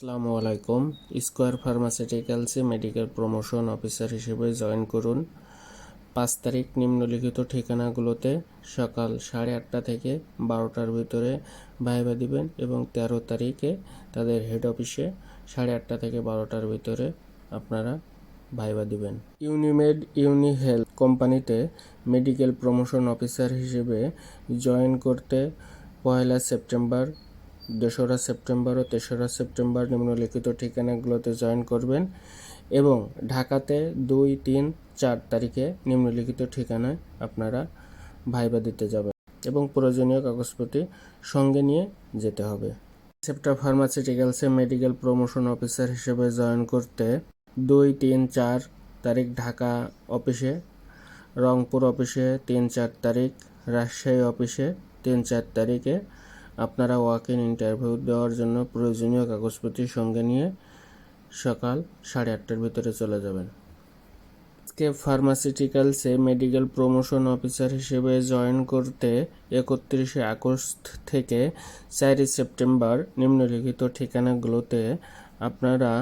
আসসালামু আলাইকুম। Square ফার্মাসিউটিক্যালসে medical promotion officer হিসেবে জয়েন করুন। 5 তারিখ নিম্নলিখিত ঠিকানাগুলোতে সকাল 8:30 থেকে 12টার ভিতরে ভাইভা দিবেন এবং 13 তারিখে তাদের হেড অফিসে 8:30 থেকে 12টার ভিতরে আপনারা ভাইভা দিবেন। ইউনিমেড হেলথ কোম্পানিতে মেডিকেল প্রমোশন অফিসার হিসেবে জয়েন করতে 1 সেপ্টেম্বর, 2রা সেপ্টেম্বর ও 3রা সেপ্টেম্বর নিম্নলিখিত ঠিকানাগুলোতে জয়েন করবেন এবং ঢাকাতে 2, 3, 4 তারিখে নিম্নলিখিত ঠিকানায় আপনারা ভাইভা দিতে যাবেন এবং প্রয়োজনীয় কাগজপত্র সঙ্গে নিয়ে যেতে হবে। সেপ্টা ফার্মাসিউটিক্যালসে মেডিকেল প্রমোশন অফিসার হিসেবে জয়েন করতে 2, 3, 4 তারিখ ঢাকা অফিসে, রংপুর অফিসে 3, 4 তারিখ, রাজশাহী অফিসে 3, 4 তারিখে আপনারা ওয়াক ইন ইন্টারভিউ দেওয়ার জন্য প্রয়োজনীয় কাগজপত্র সঙ্গে নিয়ে সকাল 8:30টার ভিতরে চলে যাবেন। স্কেপ ফার্মাসিউটিক্যালসে মেডিকেল প্রমোশন অফিসার হিসেবে জয়েন করতে 31 আগস্ট থেকে 4 সেপ্টেম্বর নিম্নলিখিত ঠিকানাগুলোতে আপনারা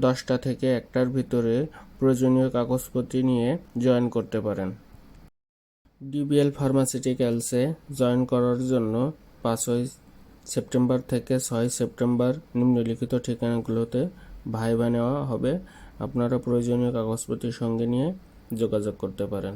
10টা থেকে 1টার ভিতরে প্রয়োজনীয় কাগজপত্র নিয়ে জয়েন করতে পারেন। ডিবিএল ফার্মাসিউটিক্যালসে জয়েন করার জন্য 5 সেপ্টেম্বর থেকে 6 সেপ্টেম্বর নিম্নলিখিত ঠিকানাগুলোতে ভাইভা নেওয়া হবে। আপনারা প্রয়োজনীয় কাগজপত্র সঙ্গে নিয়ে যোগাযোগ করতে পারেন।